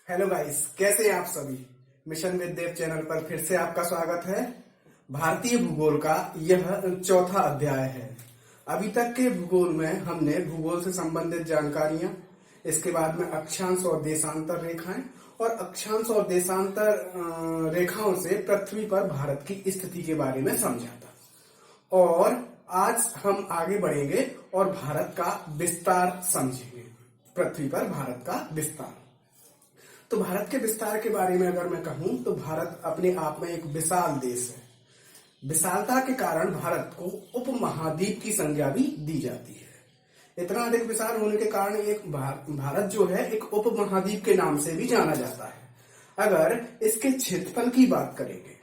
Hello guys, कैसे हैं आप सभी। मिशन विद देव चैनल पर फिर से आपका स्वागत है। भारतीय भूगोल का यह चौथा अध्याय है। अभी तक के भूगोल में हमने भूगोल से संबंधित जानकारियां, इसके बाद में अक्षांश और देशांतर रेखाएं और अक्षांश और देशांतर रेखाओं से पृथ्वी पर भारत की स्थिति के बारे में समझा था। और आज हम आगे बढ़ेंगे और भारत का विस्तार समझेंगे। पृथ्वी पर भारत का विस्तार। तो भारत के विस्तार के बारे में अगर मैं कहूं तो भारत अपने आप में एक विशाल देश है। विशालता के कारण भारत को उपमहाद्वीप की संज्ञा भी दी जाती है। इतना अधिक विशाल होने के कारण एक भारत जो है एक उपमहाद्वीप के नाम से भी जाना जाता है। अगर इसके क्षेत्रफल की बात करेंगे,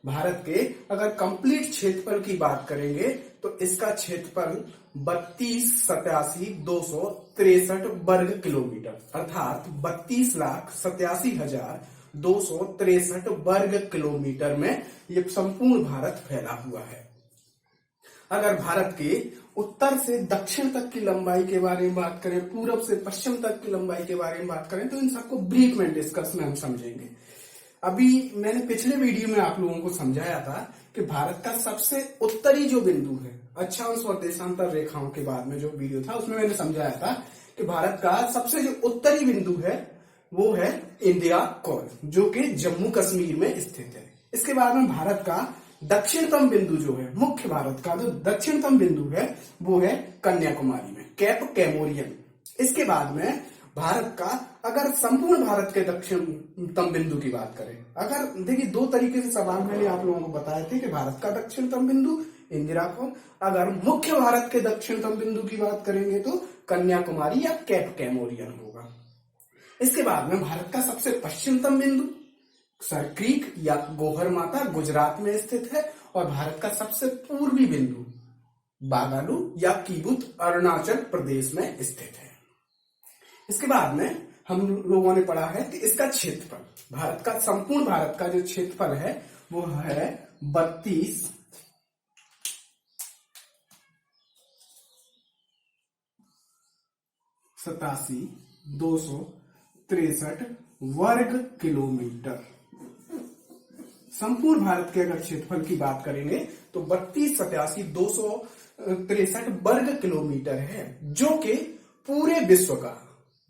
भारत के अगर कंप्लीट क्षेत्रफल की बात करेंगे तो इसका क्षेत्रफल 32,87,263 वर्ग किलोमीटर अर्थात 32,87,263 वर्ग किलोमीटर में ये संपूर्ण भारत फैला हुआ है। अगर भारत के उत्तर से दक्षिण तक की लंबाई के बारे में बात करें, पूरब से पश्चिम तक की लंबाई के बारे में बात करें तो इन सबको ब्रीफ में डिस्कस में हम समझेंगे। अभी मैंने पिछले वीडियो में आप लोगों को समझाया था कि भारत का सबसे उत्तरी जो बिंदु है, अक्षांश और देशांतर रेखाओं के बाद में जो वीडियो था उसमें मैंने समझाया था कि भारत का सबसे जो उत्तरी बिंदु है वो है इंदिरा कौल, जो कि जम्मू कश्मीर में स्थित है। इसके बाद में भारत का दक्षिणतम बिंदु जो है, मुख्य भारत का जो दक्षिणतम बिंदु है वो है कन्याकुमारी में, कैप कैमोरियन। इसके बाद में भारत का अगर संपूर्ण भारत के दक्षिणतम बिंदु की बात करें, अगर देखिए दो तरीके से सवाल मैंने आप लोगों को बताए थे कि भारत का दक्षिणतम बिंदु इंदिरा कौल, अगर मुख्य भारत के दक्षिणतम बिंदु की बात करेंगे तो कन्याकुमारी या कैप कैमोरियन होगा। इसके बाद में भारत का सबसे पश्चिमतम बिंदु सरक्रीक या गोहर माता गुजरात में स्थित है और भारत का सबसे पूर्वी बिंदु बागालू या कीबुत अरुणाचल प्रदेश में स्थित है। इसके बाद में हम लोगों ने पढ़ा है कि इसका क्षेत्रफल, भारत का संपूर्ण भारत का जो क्षेत्रफल है वो है 32,87,263 वर्ग किलोमीटर। संपूर्ण भारत के अगर क्षेत्रफल की बात करेंगे तो 32,87,263 वर्ग किलोमीटर है, जो कि पूरे विश्व का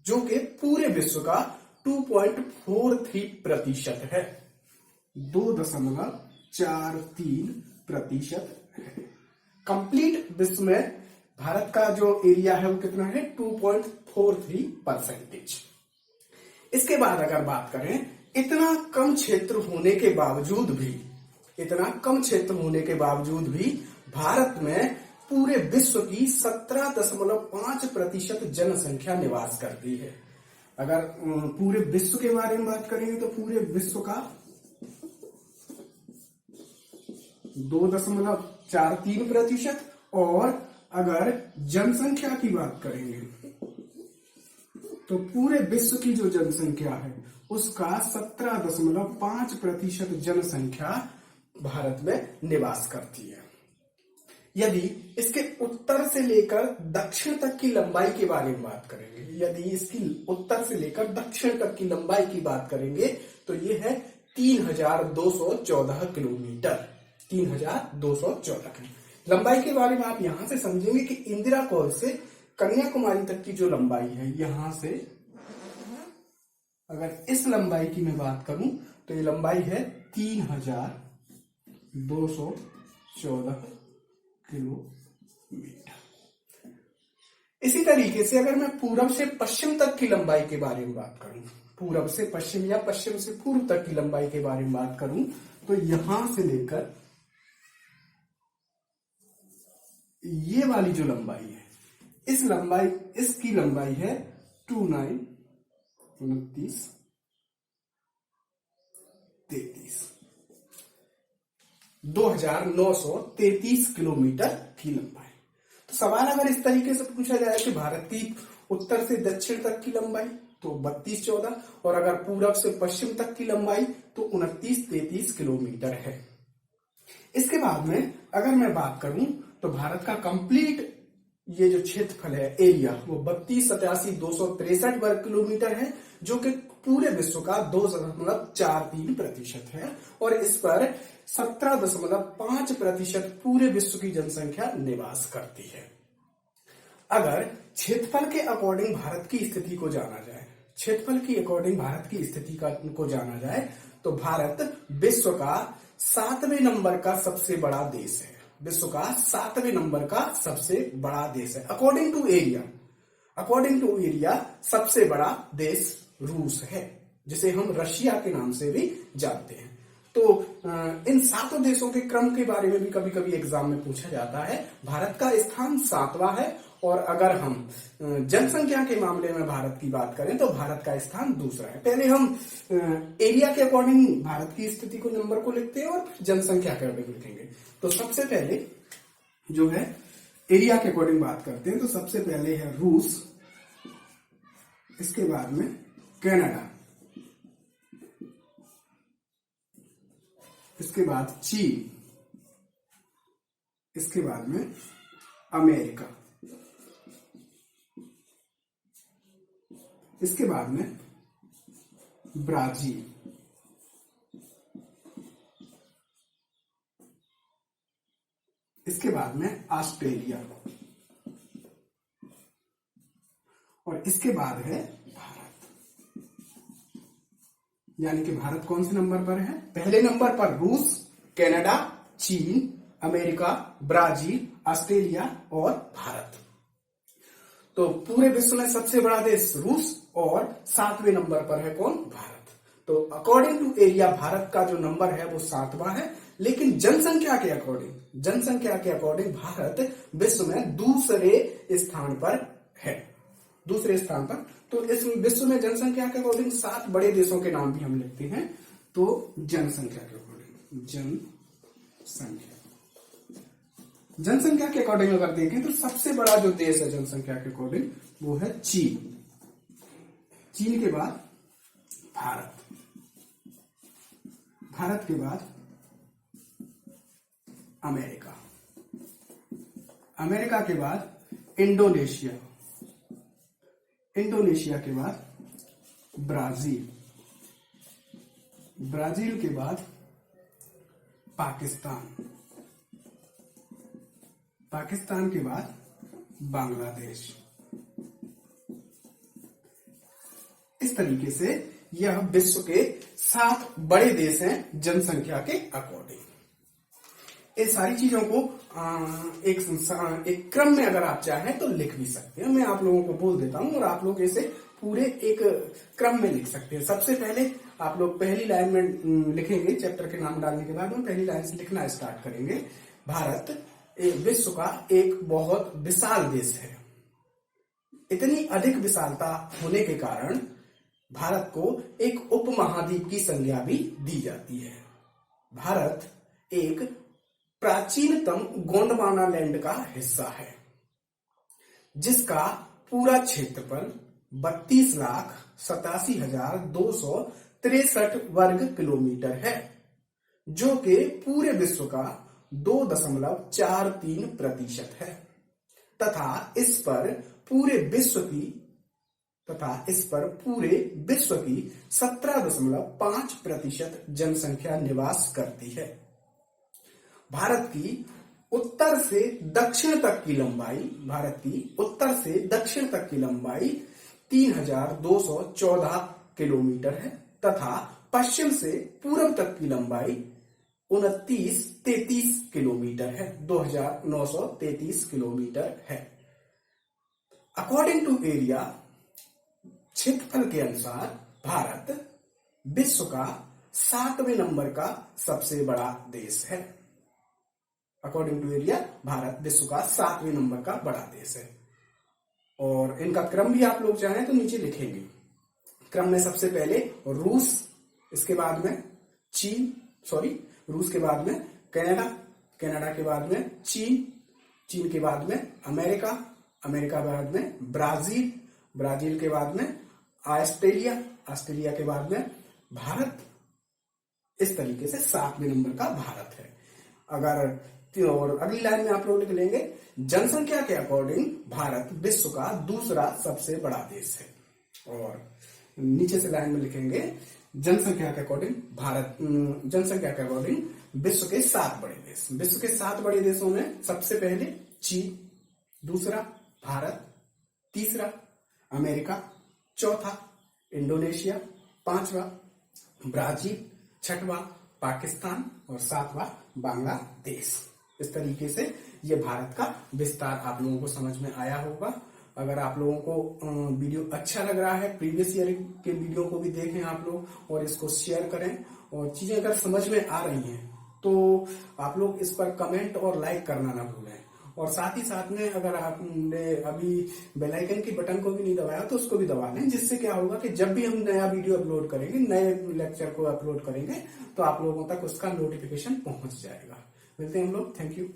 2.43% है, 2.43% है। कंप्लीट विश्व में भारत का जो एरिया है वो कितना है, 2.43%। इसके बाद अगर बात करें, इतना कम क्षेत्र होने के बावजूद भी भारत में पूरे विश्व की 17.5% जनसंख्या निवास करती है। अगर पूरे विश्व के बारे में बात करेंगे तो पूरे विश्व का 2.43% और अगर जनसंख्या की बात करेंगे तो पूरे विश्व की जो जनसंख्या है उसका 17.5% जनसंख्या भारत में निवास करती है। यदि इसके उत्तर से लेकर दक्षिण तक की लंबाई के बारे में बात करेंगे, तो ये है 3,214 किलोमीटर। 3,214 किलोमीटर लंबाई के बारे में आप यहां से समझेंगे कि इंदिरा कौल से कन्याकुमारी तक की जो लंबाई है, यहां से अगर इस लंबाई की मैं बात करूं तो ये लंबाई है 3,214 किलोमीटर। इसी तरीके से अगर मैं पूरब से पश्चिम तक की लंबाई के बारे में बात करूं, पूरब से पश्चिम या पश्चिम से पूर्व तक की लंबाई के बारे में बात करूं तो यहां से लेकर ये वाली जो लंबाई है, इसकी लंबाई है 2,933 किलोमीटर की लंबाई। तो सवाल अगर इस तरीके से पूछा जाए कि भारत की उत्तर से दक्षिण तक की लंबाई तो 32,14 और अगर पूरब से पश्चिम तक की लंबाई तो 29,33 किलोमीटर है। इसके बाद में अगर मैं बात करूं तो भारत का कंप्लीट ये जो क्षेत्रफल है, एरिया, वो 32,87,263 वर्ग किलोमीटर है, जो कि पूरे विश्व का 2.43% है, और इस पर 17.5% पूरे विश्व की जनसंख्या निवास करती है। अगर क्षेत्रफल के अकॉर्डिंग भारत की स्थिति को जाना जाए, क्षेत्रफल की अकॉर्डिंग भारत की स्थिति को जाना जाए, तो भारत विश्व का 7वें नंबर का सबसे बड़ा देश है। विश्व का 7वें नंबर का सबसे बड़ा देश है according to area. According to area सबसे बड़ा देश रूस है, जिसे हम रशिया के नाम से भी जानते हैं। तो इन 7 देशों के क्रम के बारे में भी कभी कभी एग्जाम में पूछा जाता है। भारत का स्थान 7वां है, और अगर हम जनसंख्या के मामले में भारत की बात करें तो भारत का स्थान दूसरा है। पहले हम एरिया के अकॉर्डिंग भारत की स्थिति को नंबर को लिखते हैं और जनसंख्या के अकॉर्डिंग लिखेंगे। तो सबसे पहले जो है एरिया के अकॉर्डिंग बात करते हैं, तो सबसे पहले है रूस, इसके बाद में कनाडा, इसके बाद चीन, इसके बाद में अमेरिका, इसके बाद में ब्राजील, इसके बाद में ऑस्ट्रेलिया, और इसके बाद है भारत। यानी कि भारत कौन से नंबर पर है? पहले नंबर पर रूस, कनाडा, चीन, अमेरिका, ब्राजील, ऑस्ट्रेलिया और भारत। तो पूरे विश्व में सबसे बड़ा देश रूस, और 7वें नंबर पर है कौन? भारत। तो अकॉर्डिंग टू एरिया भारत का जो नंबर है वो 7वां है, लेकिन जनसंख्या के अकॉर्डिंग भारत विश्व में दूसरे स्थान पर है, दूसरे स्थान पर। तो इस विश्व में जनसंख्या के अकॉर्डिंग 7 बड़े देशों के नाम भी हम लिखते हैं। तो जनसंख्या के अकॉर्डिंग जनसंख्या के अकॉर्डिंग अगर देखें तो सबसे बड़ा जो देश है जनसंख्या के अकॉर्डिंग वो है चीन। चीन के बाद भारत, भारत के बाद अमेरिका, अमेरिका के बाद इंडोनेशिया, इंडोनेशिया के बाद ब्राजील, ब्राजील के बाद पाकिस्तान, पाकिस्तान के बाद बांग्लादेश। इस तरीके से यह विश्व के 7 बड़े देश हैं जनसंख्या के अकॉर्डिंग। इन सारी चीजों को एक क्रम में अगर आप चाहें तो लिख भी सकते हैं। मैं आप लोगों को बोल देता हूं और आप लोग इसे पूरे एक क्रम में लिख सकते हैं। सबसे पहले आप लोग पहली लाइन में लिखेंगे, चैप्टर के नाम डालने के बाद में पहली लाइन से लिखना स्टार्ट करेंगे। भारत विश्व का एक बहुत विशाल देश है। इतनी अधिक विशालता होने के कारण भारत को एक उपमहाद्वीप की संज्ञा भी दी जाती है। भारत एक प्राचीनतम गोंडवाना लैंड का हिस्सा है, जिसका पूरा क्षेत्रफल 32,87,263 वर्ग किलोमीटर है, जो कि पूरे विश्व का 2.43% है, तथा इस पर पूरे विश्व की 17.5% जनसंख्या निवास करती है। भारत की उत्तर से दक्षिण तक की लंबाई 3,214 किलोमीटर है, तथा पश्चिम से पूर्व तक की लंबाई 2933 किलोमीटर है, 2,933 किलोमीटर है। अकॉर्डिंग टू एरिया, क्षेत्रफल के अनुसार भारत विश्व का 7वें नंबर का सबसे बड़ा देश है। अकॉर्डिंग टू एरिया भारत विश्व का 7वें नंबर का बड़ा देश है। और इनका क्रम भी आप लोग चाहें तो नीचे लिखेंगे। क्रम में सबसे पहले रूस, इसके बाद में रूस के बाद में कनाडा, कनाडा के बाद में चीन के बाद में अमेरिका के बाद में ब्राजील के बाद में ऑस्ट्रेलिया के बाद में भारत। इस तरीके से 7वें नंबर का भारत है। अगर और अगली लाइन में आप लोग लिख लेंगे, जनसंख्या के अकॉर्डिंग भारत विश्व का दूसरा सबसे बड़ा देश है। और नीचे से लाइन में लिखेंगे, जनसंख्या के अकॉर्डिंग जनसंख्या के अकॉर्डिंग विश्व के 7 बड़े देश। विश्व के 7 बड़े देशों में सबसे पहले चीन, दूसरा भारत, तीसरा अमेरिका, चौथा इंडोनेशिया, पांचवा ब्राजील, छठवां पाकिस्तान और 7वां बांग्लादेश। इस तरीके से ये भारत का विस्तार आप लोगों को समझ में आया होगा। अगर आप लोगों को वीडियो अच्छा लग रहा है, प्रीवियस ईयर के वीडियो को भी देखें आप लोग और इसको शेयर करें। और चीजें अगर समझ में आ रही हैं तो आप लोग इस पर कमेंट और लाइक करना ना भूलें। और साथ ही साथ में अगर आपने अभी बेल आइकन की बटन को भी नहीं दबाया तो उसको भी दबा लें, जिससे क्या होगा कि जब भी हम नया वीडियो अपलोड करेंगे, नए लेक्चर को अपलोड करेंगे तो आप लोगों तक उसका नोटिफिकेशन पहुंच जाएगा। मिलते हैं हम लोग, थैंक यू।